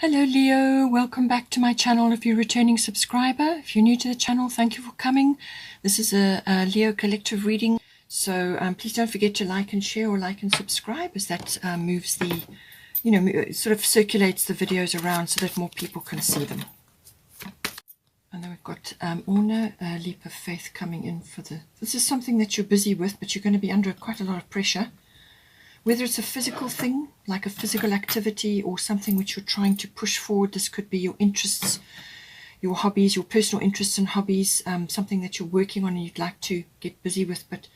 Hello Leo, welcome back to my channel if you're a returning subscriber. If you're new to the channel, thank you for coming. This is a Leo collective reading, so please don't forget to like and share or like and subscribe, as that moves the, sort of circulates the videos around so that more people can see them. And then we've got Orna, Leap of Faith, coming in for this is something that you're busy with, but you're going to be under quite a lot of pressure. Whether it's a physical thing, like a physical activity, or something which you're trying to push forward. This could be your interests, your hobbies, your personal interests and hobbies, something that you're working on and you'd like to get busy with, but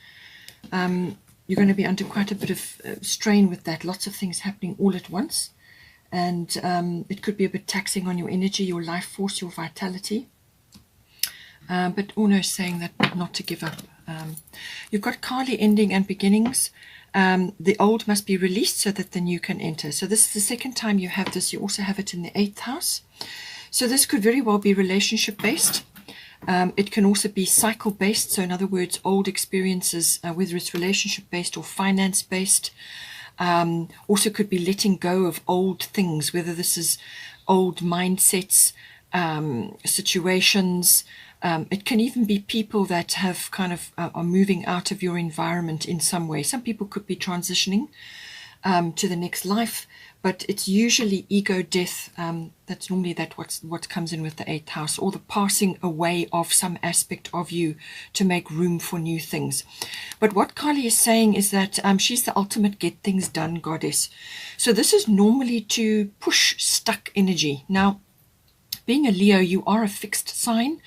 you're going to be under quite a bit of strain with that. Lots of things happening all at once, and it could be a bit taxing on your energy, your life force, your vitality. But Uno is saying that not to give up. You've got Kali ending and beginnings. The old must be released so that the new can enter. So this is the second time you have this. You also have it in the 8th house. So this could very well be relationship based. It can also be cycle based. So in other words, old experiences, whether it's relationship based or finance based. Also could be letting go of old things, whether this is old mindsets, situations. It can even be people that have kind of are moving out of your environment in some way. Some people could be transitioning to the next life, but it's usually ego death. That's normally what comes in with the 8th house, or the passing away of some aspect of you to make room for new things. But what Kali is saying is that she's the ultimate get things done goddess. So this is normally to push stuck energy. Now, being a Leo, you are a fixed sign.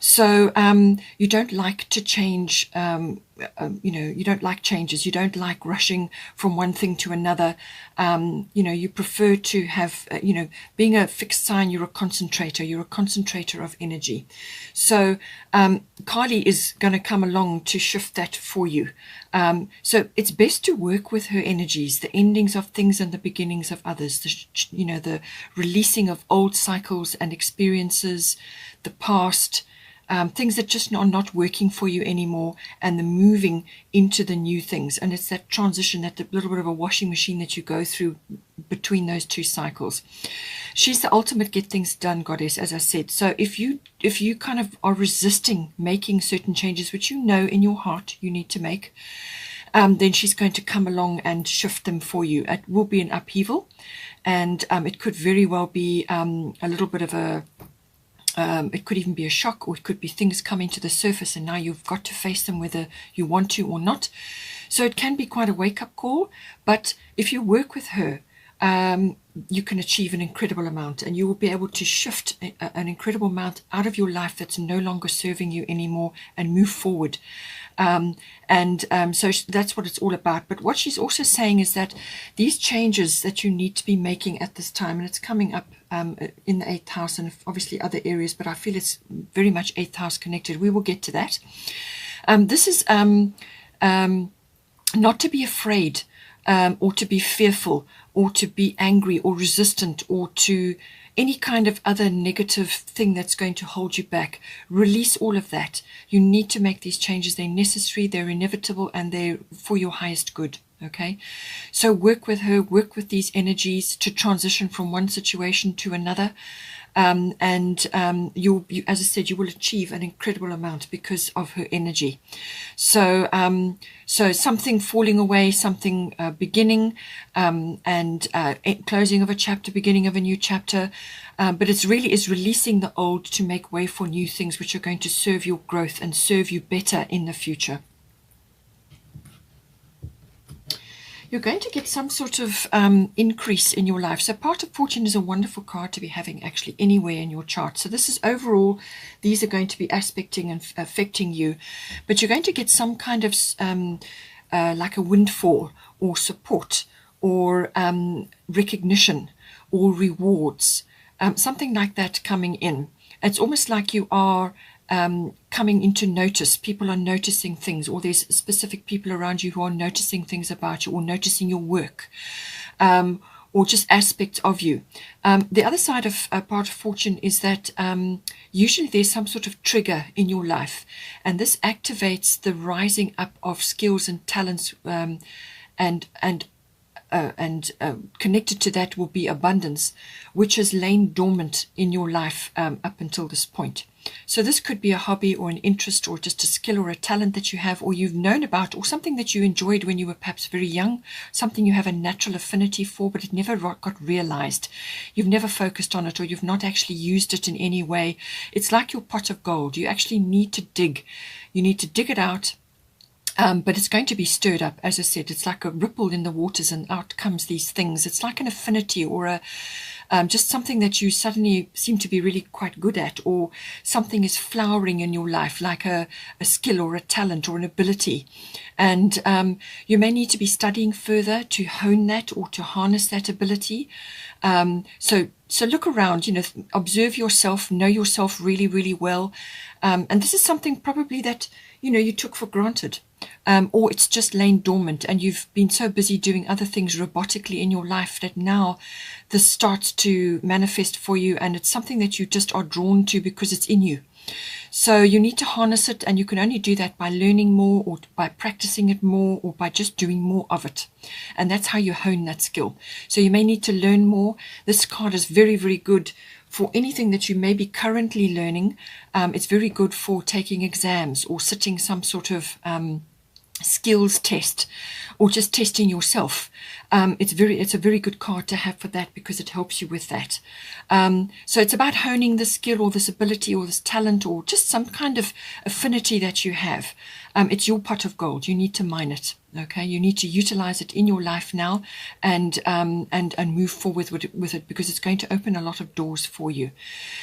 So you don't like to change, you don't like changes. You don't like rushing from one thing to another. You prefer to have, being a fixed sign, you're a concentrator. You're a concentrator of energy. So Kali is going to come along to shift that for you. So it's best to work with her energies, the endings of things and the beginnings of others, the releasing of old cycles and experiences, the past, things that just are not working for you anymore, and the moving into the new things. And it's that transition, that little bit of a washing machine that you go through between those two cycles. She's the ultimate get things done goddess, as I said. So if you kind of are resisting making certain changes, which you know in your heart you need to make, then she's going to come along and shift them for you. It will be an upheaval, and it could very well be a little bit of a it could even be a shock, or it could be things coming to the surface and now you've got to face them whether you want to or not. So it can be quite a wake-up call, but if you work with her, you can achieve an incredible amount, and you will be able to shift an incredible amount out of your life that's no longer serving you anymore and move forward. So that's what it's all about. But what she's also saying is that these changes that you need to be making at this time, and it's coming up in the 8th house and obviously other areas, but I feel it's very much 8th house connected. We will get to that. This is not to be afraid, or to be fearful, or to be angry or resistant, or to any kind of other negative thing that's going to hold you back. Release all of that. You need to make these changes. They're necessary, they're inevitable, and they're for your highest good. Okay, so work with her, work with these energies to transition from one situation to another. You, as I said, you will achieve an incredible amount because of her energy. So something falling away, something beginning, and closing of a chapter, beginning of a new chapter. But it's really is releasing the old to make way for new things which are going to serve your growth and serve you better in the future. You're going to get some sort of increase in your life. So part of fortune is a wonderful card to be having actually anywhere in your chart. So this is overall, these are going to be aspecting and affecting you, but you're going to get some kind of like a windfall or support or recognition or rewards, something like that coming in. It's almost like you are coming into notice. People are noticing things, or there's specific people around you who are noticing things about you, or noticing your work, or just aspects of you. The other side of part of fortune is that usually there's some sort of trigger in your life, and this activates the rising up of skills and talents, and connected to that will be abundance, which has lain dormant in your life up until this point. So this could be a hobby or an interest or just a skill or a talent that you have or you've known about, or something that you enjoyed when you were perhaps very young, something you have a natural affinity for, but it never got realized. You've never focused on it, or you've not actually used it in any way. It's like your pot of gold. You actually need to dig. You need to dig it out. But it's going to be stirred up. As I said, it's like a ripple in the waters and out comes these things. It's like an affinity or just something that you suddenly seem to be really quite good at, or something is flowering in your life, like a skill or a talent or an ability. And you may need to be studying further to hone that or to harness that ability. So look around, observe yourself, know yourself really, really well. And this is something probably that, you took for granted. Or it's just lain dormant and you've been so busy doing other things robotically in your life that now this starts to manifest for you, and it's something that you just are drawn to because it's in you. So you need to harness it, and you can only do that by learning more or by practicing it more or by just doing more of it. And that's how you hone that skill. So you may need to learn more. This card is very, very good for anything that you may be currently learning. It's very good for taking exams or sitting some sort of skills test or just testing yourself. It's a very good card to have for that because it helps you with that. So it's about honing the skill or this ability or this talent or just some kind of affinity that you have. It's your pot of gold. You need to mine it. Okay, you need to utilize it in your life now and move forward with it because it's going to open a lot of doors for you.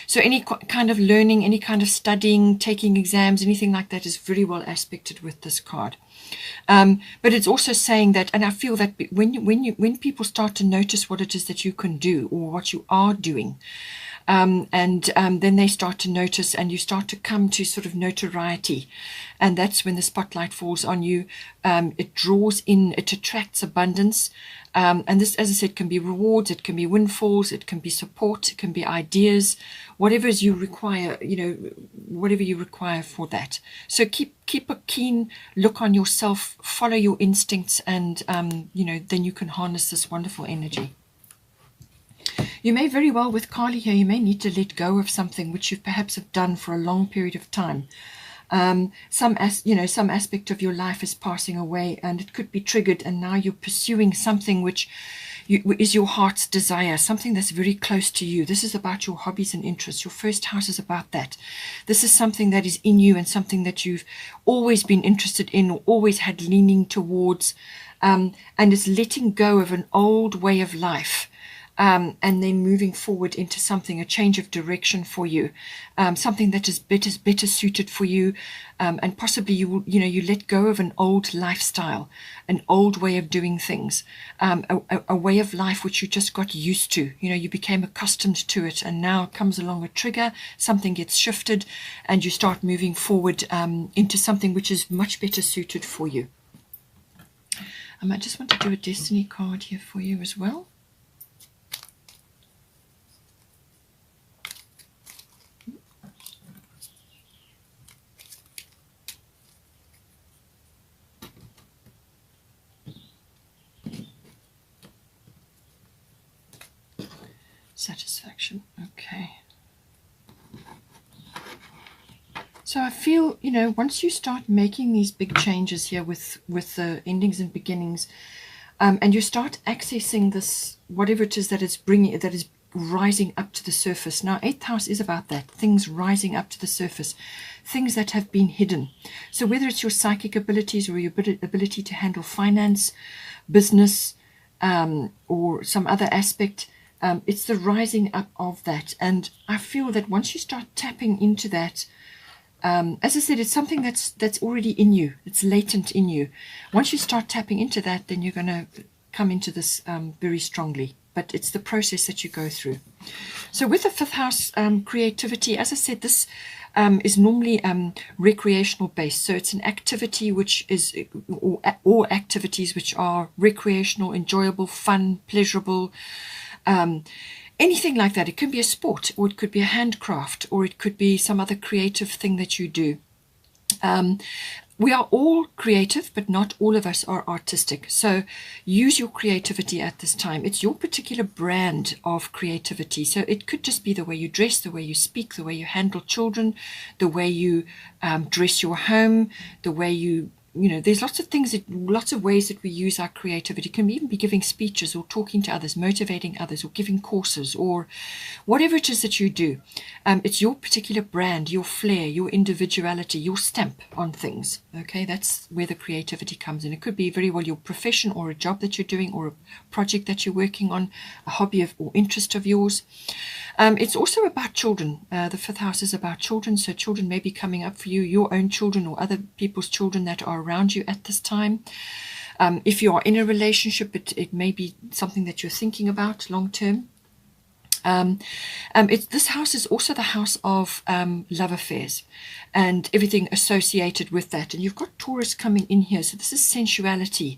So any kind of learning, any kind of studying, taking exams, anything like that is very well aspected with this card. But it's also saying that, and I feel that when people start to notice what it is that you can do or what you are doing, then they start to notice and you start to come to sort of notoriety, and that's when the spotlight falls on you. It draws in, it attracts abundance, and this, as I said, can be rewards, it can be windfalls, it can be support, it can be ideas, whatever you require, whatever you require for that. So keep a keen look on yourself, follow your instincts, and then you can harness this wonderful energy. You may very well, with Kali here, you may need to let go of something which you perhaps have done for a long period of time. Some aspect of your life is passing away and it could be triggered, and now you're pursuing something which is your heart's desire, something that's very close to you. This is about your hobbies and interests. Your first house is about that. This is something that is in you and something that you've always been interested in or always had leaning towards, and it's letting go of an old way of life. And then moving forward into something, a change of direction for you, something that is better suited for you, and possibly you let go of an old lifestyle, an old way of doing things, a way of life which you just got used to. You became accustomed to it, and now comes along a trigger, something gets shifted, and you start moving forward into something which is much better suited for you. I just want to do a destiny card here for you as well. Satisfaction. Okay. So I feel, once you start making these big changes here with the endings and beginnings, and you start accessing this, whatever it is that is rising up to the surface. Now, 8th house is about that, things rising up to the surface, things that have been hidden. So whether it's your psychic abilities or your ability to handle finance, business, or some other aspect, it's the rising up of that. And I feel that once you start tapping into that, as I said, it's something that's already in you. It's latent in you. Once you start tapping into that, then you're going to come into this very strongly. But it's the process that you go through. So with the 5th house, creativity, as I said, this is normally recreational based. So it's an activity which is, or activities which are recreational, enjoyable, fun, pleasurable, anything like that. It could be a sport, or it could be a handcraft, or it could be some other creative thing that you do. We are all creative, but not all of us are artistic. So use your creativity at this time. It's your particular brand of creativity. So it could just be the way you dress, the way you speak, the way you handle children, the way you dress your home, the way you there's lots of things, lots of ways that we use our creativity. It can even be giving speeches or talking to others, motivating others, or giving courses, or whatever it is that you do. It's your particular brand, your flair, your individuality, your stamp on things. Okay, that's where the creativity comes in. It could be very well your profession or a job that you're doing or a project that you're working on, a hobby or interest of yours. It's also about children. The fifth house is about children, so children may be coming up for you, your own children or other people's children that are around you at this time. If you are in a relationship, it may be something that you're thinking about long term. This house is also the house of love affairs and everything associated with that. And you've got Taurus coming in here. So this is sensuality.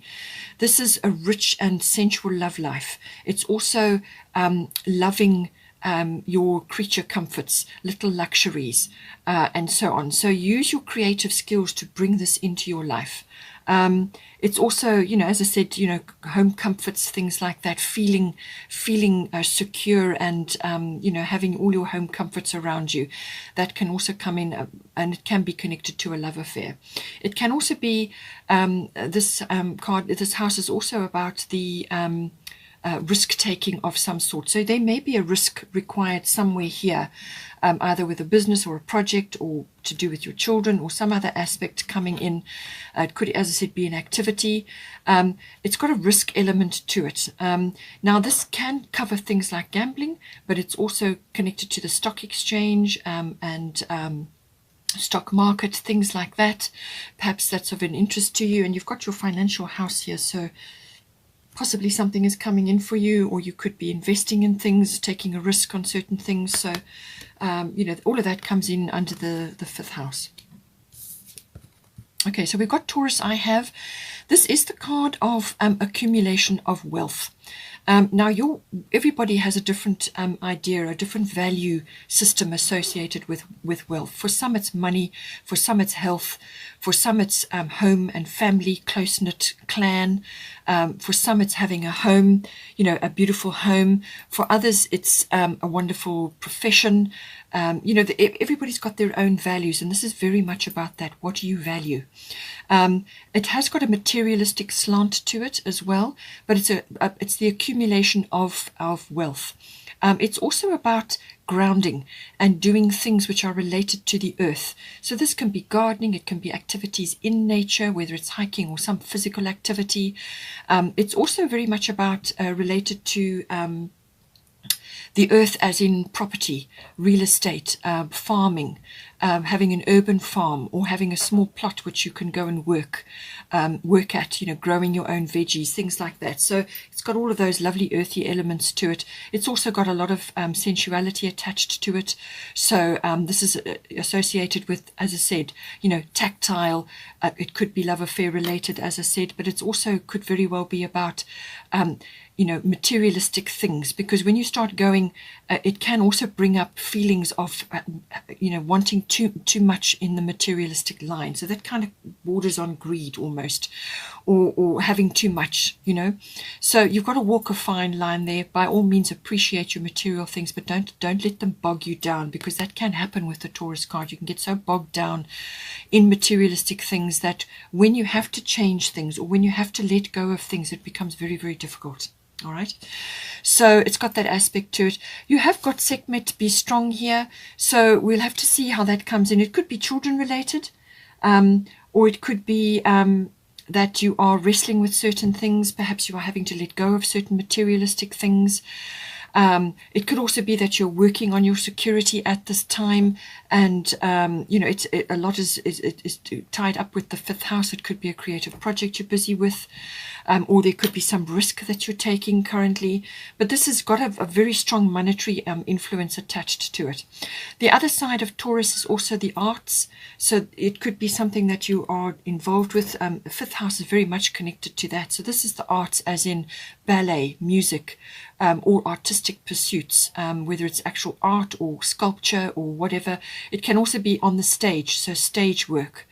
This is a rich and sensual love life. It's also loving your creature comforts, little luxuries, and so on. So use your creative skills to bring this into your life. It's also, as I said, home comforts, things like that, feeling secure and, having all your home comforts around you. That can also come in, and it can be connected to a love affair. It can also be, this house is also about the risk-taking of some sort. So there may be a risk required somewhere here, either with a business or a project or to do with your children or some other aspect coming in. It could, as I said, be an activity. It's got a risk element to it. Now, this can cover things like gambling, but it's also connected to the stock exchange and stock market, things like that. Perhaps that's of an interest to you. And you've got your financial house here, so possibly something is coming in for you, or you could be investing in things, taking a risk on certain things. So, all of that comes in under the fifth house. Okay, so we've got Taurus. This is the card of accumulation of wealth. Now, everybody has a different idea, a different value system associated with wealth. For some, it's money. For some, it's health. For some, it's home and family, close-knit clan. For some, it's having a home, a beautiful home. For others, it's a wonderful profession. Everybody's got their own values, and this is very much about that. What do you value? It has got a materialistic slant to it as well, but it's the accumulation of wealth. It's also about grounding and doing things which are related to the earth. So this can be gardening, it can be activities in nature, whether it's hiking or some physical activity. It's also very much about related to the earth, as in property, real estate, farming, having an urban farm, or having a small plot which you can go and work at, growing your own veggies, things like that. So it's got all of those lovely earthy elements to it. It's also got a lot of sensuality attached to it. So this is associated with, as I said, tactile. It could be love affair related, as I said, but it's also could very well be about materialistic things, because when you start going, it can also bring up feelings of, wanting too much in the materialistic line. So that kind of borders on greed almost, or having too much, So you've got to walk a fine line there. By all means, appreciate your material things, but don't let them bog you down, because that can happen with the Taurus card. You can get so bogged down in materialistic things that when you have to change things or when you have to let go of things, it becomes very, very difficult. All right, so it's got that aspect to it. You have got Sekhmet be strong here, so we'll have to see how that comes in. It could be children related, or it could be that you are wrestling with certain things. Perhaps you are having to let go of certain materialistic things. It could also be that you're working on your security at this time, and a lot is tied up with the fifth house. It could be a creative project you're busy with, or there could be some risk that you're taking currently. But this has got a very strong monetary influence attached to it. The other side of Taurus is also the arts. So it could be something that you are involved with. The fifth house is very much connected to that. So this is the arts, as in ballet, music, or artistic pursuits, whether it's actual art or sculpture or whatever. It can also be on the stage, so stage work.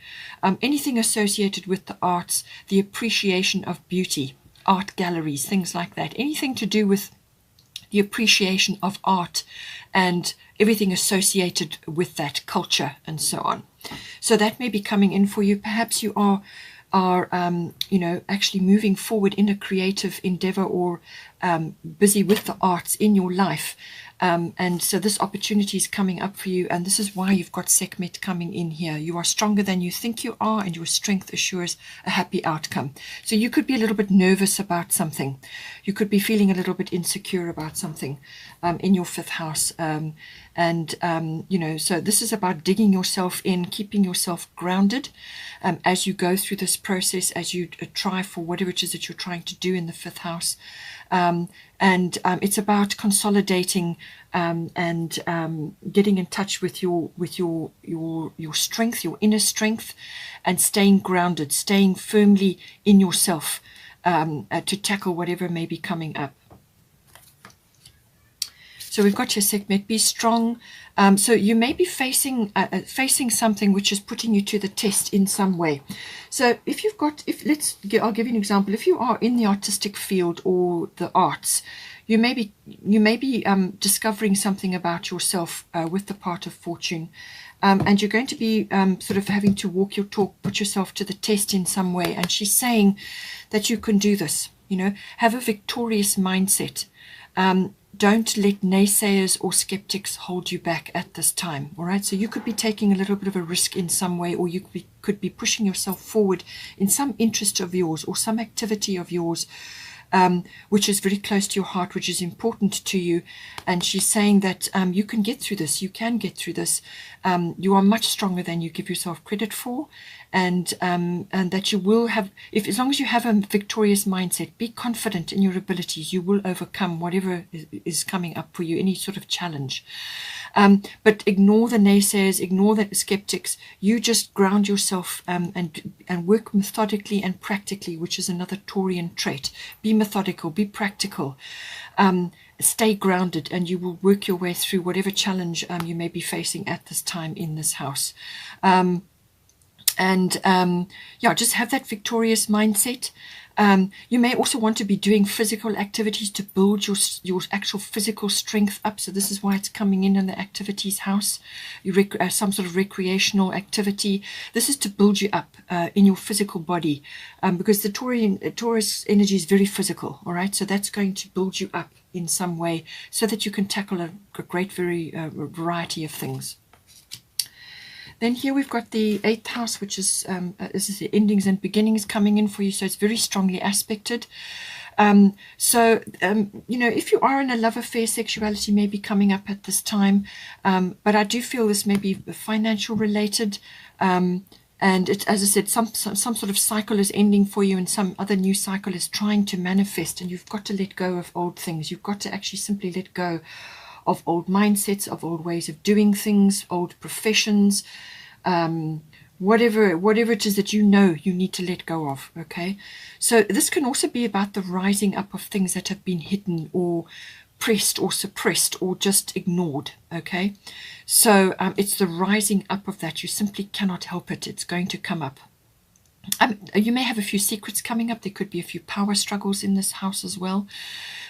Anything associated with the arts, the appreciation of beauty, art galleries, things like that. Anything to do with the appreciation of art and everything associated with that culture and so on. So that may be coming in for you. Perhaps you are actually moving forward in a creative endeavor or busy with the arts in your life. And so this opportunity is coming up for you, and this is why you've got Sekhmet coming in here. You are stronger than you think you are, and your strength assures a happy outcome. So you could be a little bit nervous about something. You could be feeling a little bit insecure about something in your 5th house. So this is about digging yourself in, keeping yourself grounded as you go through this process, as you try for whatever it is that you're trying to do in the 5th house. It's about consolidating and getting in touch with your strength, your inner strength, and staying grounded, staying firmly in yourself to tackle whatever may be coming up. So we've got your Sekhmet, be strong. So you may be facing something which is putting you to the test in some way. So I'll give you an example. If you are in the artistic field or the arts, you may be discovering something about yourself with the part of fortune. And you're going to be sort of having to walk your talk, put yourself to the test in some way. And she's saying that you can do this, have a victorious mindset. Don't let naysayers or skeptics hold you back at this time, all right? So you could be taking a little bit of a risk in some way, or you could be pushing yourself forward in some interest of yours or some activity of yours, which is very close to your heart, which is important to you. And she's saying that you can get through this. You can get through this. You are much stronger than you give yourself credit for. And that you will have, as long as you have a victorious mindset, be confident in your abilities, you will overcome whatever is coming up for you, any sort of challenge. But ignore the naysayers, ignore the skeptics. You just ground yourself and work methodically and practically, which is another Taurian trait. Be methodical, be practical. Stay grounded, and you will work your way through whatever challenge you may be facing at this time in this house. Just have that victorious mindset. You may also want to be doing physical activities to build your actual physical strength up. So this is why it's coming in the activities house, some sort of recreational activity. This is to build you up in your physical body, because the Taurus energy is very physical, all right? So that's going to build you up in some way so that you can tackle a great variety of things. Then here we've got the 8th house, which is this is the endings and beginnings coming in for you. So it's very strongly aspected. If you are in a love affair, sexuality may be coming up at this time. But I do feel this may be financial related. And it's, as I said, some sort of cycle is ending for you, and some other new cycle is trying to manifest. And you've got to let go of old things. You've got to actually simply let go of old mindsets, of old ways of doing things, old professions, whatever it is that you need to let go of, okay? So this can also be about the rising up of things that have been hidden or pressed or suppressed or just ignored, okay? So it's the rising up of that. You simply cannot help it. It's going to come up. You may have a few secrets coming up. There could be a few power struggles in this house as well.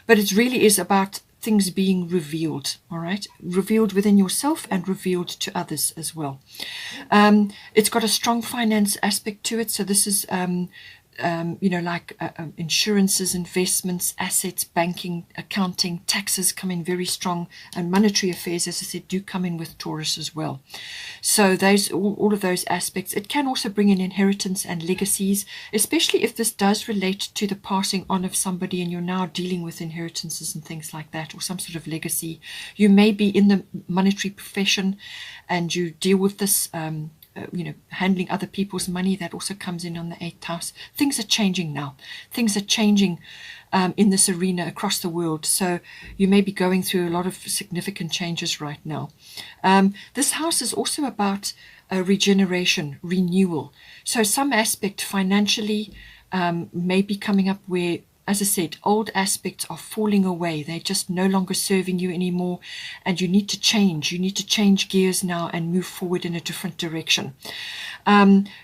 But it really is about things being revealed, all right? Revealed within yourself and revealed to others as well. It's got a strong finance aspect to it. So this is, insurances, investments, assets, banking, accounting, taxes come in very strong, and monetary affairs, as I said, do come in with Taurus as well. So those, all of those aspects. It can also bring in inheritance and legacies, especially if this does relate to the passing on of somebody and you're now dealing with inheritances and things like that, or some sort of legacy. You may be in the monetary profession and you deal with this, handling other people's money. That also comes in on the 8th house. Things are changing now. Things are changing in this arena across the world. So you may be going through a lot of significant changes right now. This house is also about regeneration, renewal. So some aspect financially may be coming up where as I said, old aspects are falling away. They're just no longer serving you anymore, and you need to change. You need to change gears now and move forward in a different direction.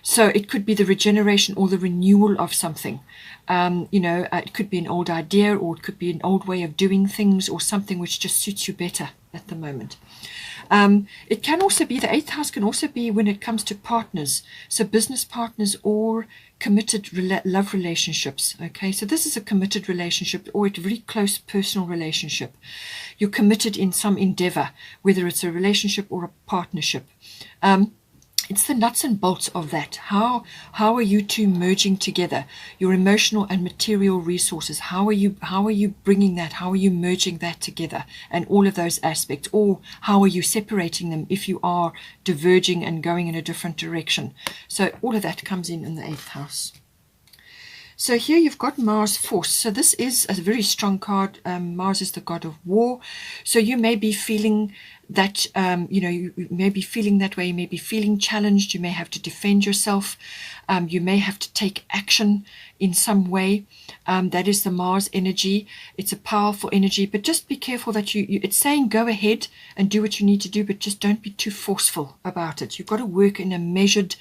So it could be the regeneration or the renewal of something. It could be an old idea, or it could be an old way of doing things, or something which just suits you better at the moment. It can also be, the 8th house can also be when it comes to partners, so business partners or committed love relationships. Okay, so this is a committed relationship or a very close personal relationship. You're committed in some endeavor, whether it's a relationship or a partnership. It's the nuts and bolts of that. How are you two merging together your emotional and material resources? How are you bringing that? How are you merging that together? And all of those aspects. Or how are you separating them if you are diverging and going in a different direction? So all of that comes in the 8th house. So here you've got Mars force. So this is a very strong card. Mars is the god of war. So you may be feeling that, you may be feeling that way. You may be feeling challenged. You may have to defend yourself. You may have to take action in some way. That is the Mars energy. It's a powerful energy, but just be careful that it's saying go ahead and do what you need to do, but just don't be too forceful about it. You've got to work in a measured,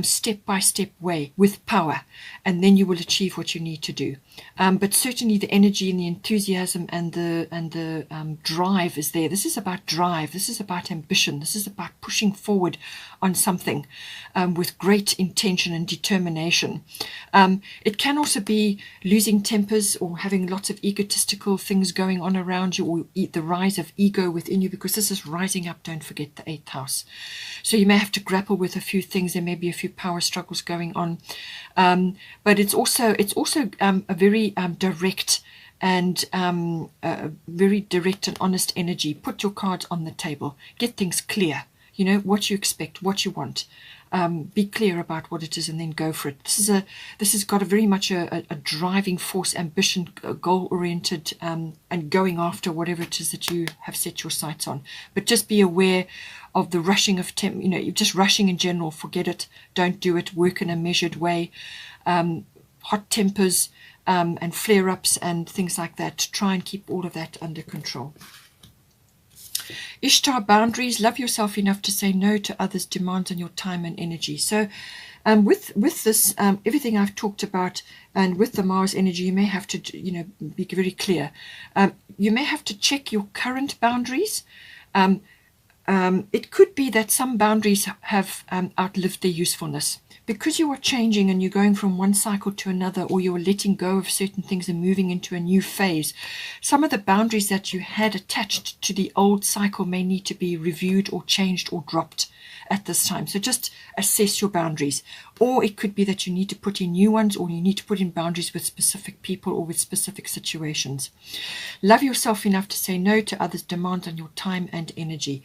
step-by-step way with power, and then you will achieve what you need to do. But certainly the energy and the enthusiasm and the drive is there. This is about drive. This is about ambition. This is about pushing forward on something with great intention and determination. It can also be losing tempers or having lots of egotistical things going on around you, or the rise of ego within you, because this is rising up. Don't forget the 8th house. So you may have to grapple with a few things. There may be a few power struggles going on, but it's also a very direct and very direct and honest energy. Put your cards on the table. Get things clear. You know what you expect, what you want. Be clear about what it is, and then go for it. This has got a very much a driving force, ambition, goal-oriented, and going after whatever it is that you have set your sights on. But just be aware of the rushing of you're just rushing in general. Forget it. Don't do it. Work in a measured way. Hot tempers and flare-ups and things like that. Try and keep all of that under control. Ishtar, boundaries. Love yourself enough to say no to others' demands on your time and energy. So with this, everything I've talked about, and with the Mars energy, you may have to, be very clear. You may have to check your current boundaries. It could be that some boundaries have outlived their usefulness. Because you are changing and you're going from one cycle to another, or you're letting go of certain things and moving into a new phase, some of the boundaries that you had attached to the old cycle may need to be reviewed or changed or dropped at this time. So just assess your boundaries. Or it could be that you need to put in new ones, or you need to put in boundaries with specific people or with specific situations. Love yourself enough to say no to others' demands on your time and energy.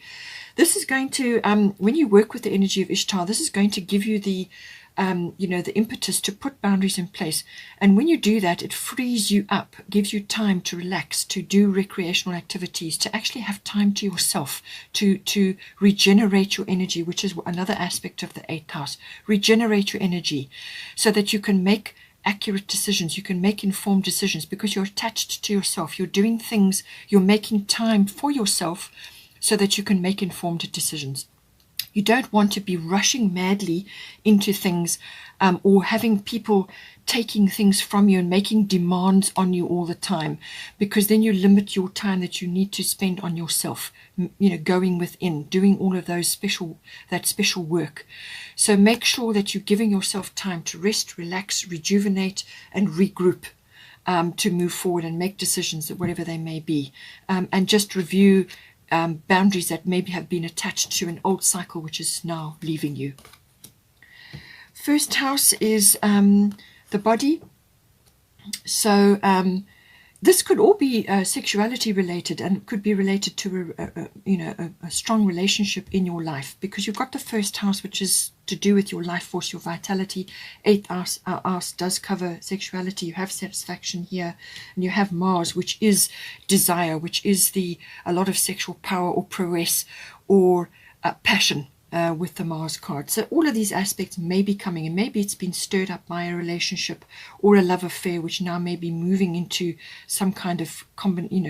This is going to, when you work with the energy of Ishtar, this is going to give you the impetus to put boundaries in place. And when you do that, it frees you up, gives you time to relax, to do recreational activities, to actually have time to yourself, to regenerate your energy, which is another aspect of the 8th house. Regenerate your energy so that you can make accurate decisions. You can make informed decisions because you're attached to yourself. You're doing things, you're making time for yourself so that you can make informed decisions. You don't want to be rushing madly into things or having people taking things from you and making demands on you all the time, because then you limit your time that you need to spend on yourself, going within, doing all of that special work. So make sure that you're giving yourself time to rest, relax, rejuvenate, and regroup. To move forward and make decisions, whatever they may be, and just review boundaries that maybe have been attached to an old cycle which is now leaving you. First house is the body. So this could all be sexuality related, and could be related to a strong relationship in your life, because you've got the first house, which is to do with your life force, your vitality. 8th house does cover sexuality. You have satisfaction here, and you have Mars, which is desire, which is a lot of sexual power or prowess or passion. with the Mars card. So all of these aspects may be coming, and maybe it's been stirred up by a relationship or a love affair, which now may be moving into some kind of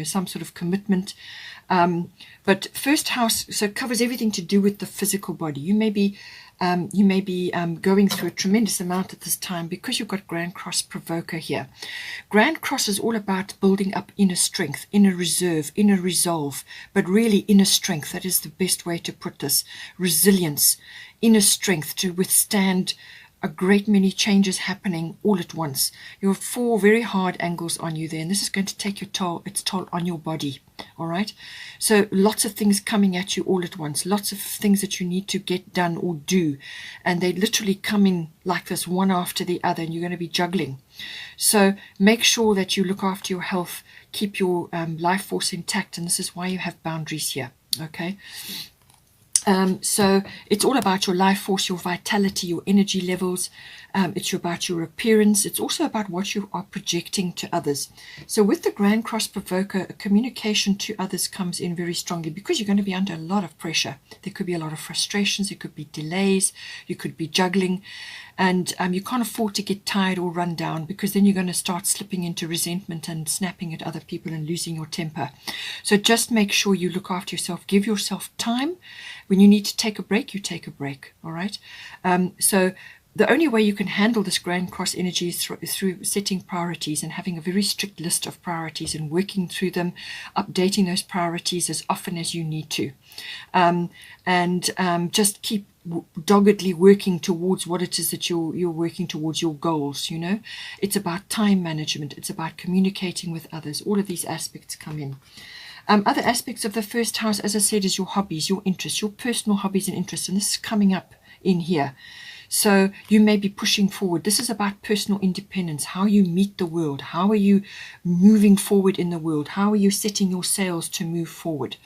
some sort of commitment. But first house, so it covers everything to do with the physical body. You may be going through a tremendous amount at this time because you've got Grand Cross Provoker here. Grand Cross is all about building up inner strength, inner reserve, inner resolve, but really inner strength. That is the best way to put this. Resilience, inner strength to withstand a great many changes happening all at once. You have 4 very hard angles on you there, and this is going to take its toll on your body. All right, so lots of things coming at you all at once, lots of things that you need to get done or do, and they literally come in like this, one after the other, and you're going to be juggling. So make sure that you look after your health, keep your life force intact, and this is why you have boundaries here. Okay. So it's all about your life force, your vitality, your energy levels. It's about your appearance. It's also about what you are projecting to others. So with the Grand Cross Provoker, communication to others comes in very strongly because you're going to be under a lot of pressure. There could be a lot of frustrations. There could be delays. You could be juggling. And you can't afford to get tired or run down, because then you're going to start slipping into resentment and snapping at other people and losing your temper. So just make sure you look after yourself. Give yourself time. When you need to take a break, you take a break. All right. So the only way you can handle this Grand Cross energy is through setting priorities and having a very strict list of priorities and working through them, updating those priorities as often as you need to. Just keep doggedly working towards what it is that you're working towards, your goals. It's about time management. It's about communicating with others. All of these aspects come in. Other aspects of the first house, as I said, is your hobbies, your interests, your personal hobbies and interests. And this is coming up in here. So you may be pushing forward. This is about personal independence, how you meet the world. How are you moving forward in the world? How are you setting your sails to move forward?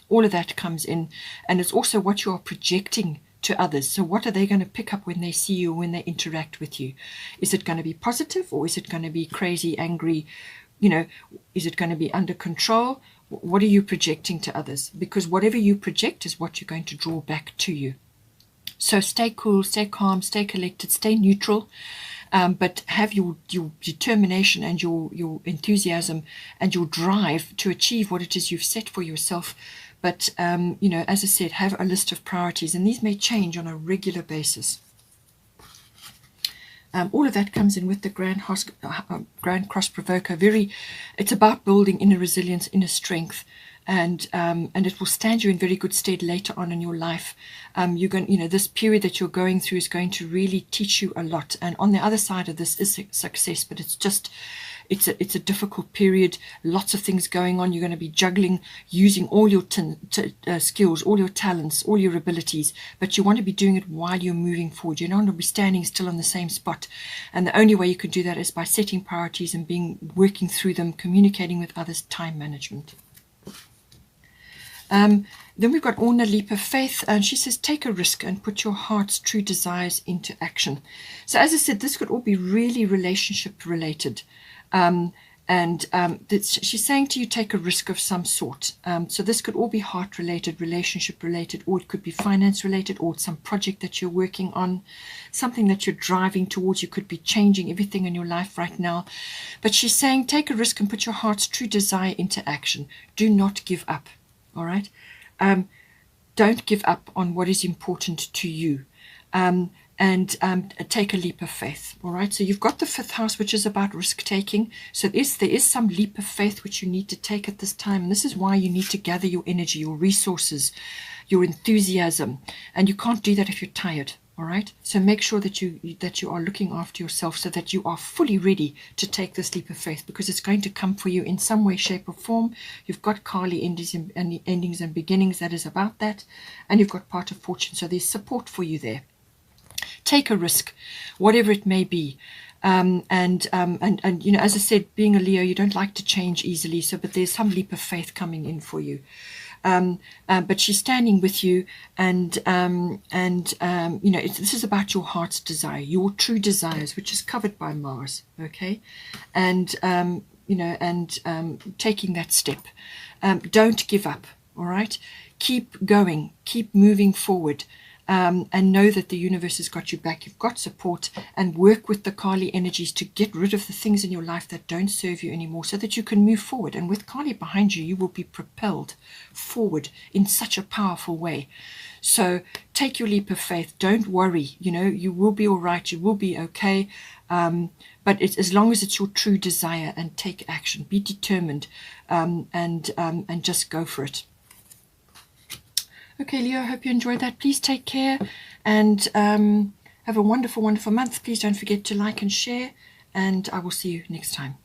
All of that comes in. And it's also what you are projecting to others. So what are they going to pick up when they see you, when they interact with you? Is it going to be positive, or is it going to be crazy, angry? Is it going to be under control? What are you projecting to others? Because whatever you project is what you're going to draw back to you. So stay cool, stay calm, stay collected, stay neutral, but have your determination and your enthusiasm and your drive to achieve what it is you've set for yourself. But, as I said, have a list of priorities, and these may change on a regular basis. All of that comes in with the Grand Cross Provoker. It's about building inner resilience, inner strength, and it will stand you in very good stead later on in your life. This period that you're going through is going to really teach you a lot. And on the other side of this is success, but it's a difficult period. Lots of things going on. You're going to be juggling, using all your skills, all your talents, all your abilities, but you want to be doing it while you're moving forward. You don't want to be standing still on the same spot. And the only way you can do that is by setting priorities and working through them, communicating with others, time management. Then we've got Orna Leap of Faith, and she says, take a risk and put your heart's true desires into action. So as I said, this could all be really relationship related. She's saying to you, take a risk of some sort. So this could all be heart related, relationship related, or it could be finance related, or some project that you're working on, something that you're driving towards. You could be changing everything in your life right now. But she's saying, take a risk and put your heart's true desire into action. Do not give up. All right. Don't give up on what is important to you. Take a leap of faith. All right. So you've got the 5th house, which is about risk taking. So there is some leap of faith which you need to take at this time. And this is why you need to gather your energy, your resources, your enthusiasm. And you can't do that if you're tired. All right. So make sure that you are looking after yourself so that you are fully ready to take this leap of faith, because it's going to come for you in some way, shape or form. You've got Kali endings and beginnings. That is about that. And you've got part of fortune. So there's support for you there. Take a risk, whatever it may be. As I said, being a Leo, you don't like to change easily. But there's some leap of faith coming in for you. But she's standing with you, this is about your heart's desire, your true desires, which is covered by Mars. Okay, taking that step. Don't give up. All right, keep going, keep moving forward. and know that the universe has got you back. You've got support, and work with the Kali energies to get rid of the things in your life that don't serve you anymore so that you can move forward. And with Kali behind you, you will be propelled forward in such a powerful way. So take your leap of faith. Don't worry. You will be all right. You will be okay. But as long as it's your true desire, and take action, be determined, and just go for it. Okay, Leo, I hope you enjoyed that. Please take care, and have a wonderful, wonderful month. Please don't forget to like and share, and I will see you next time.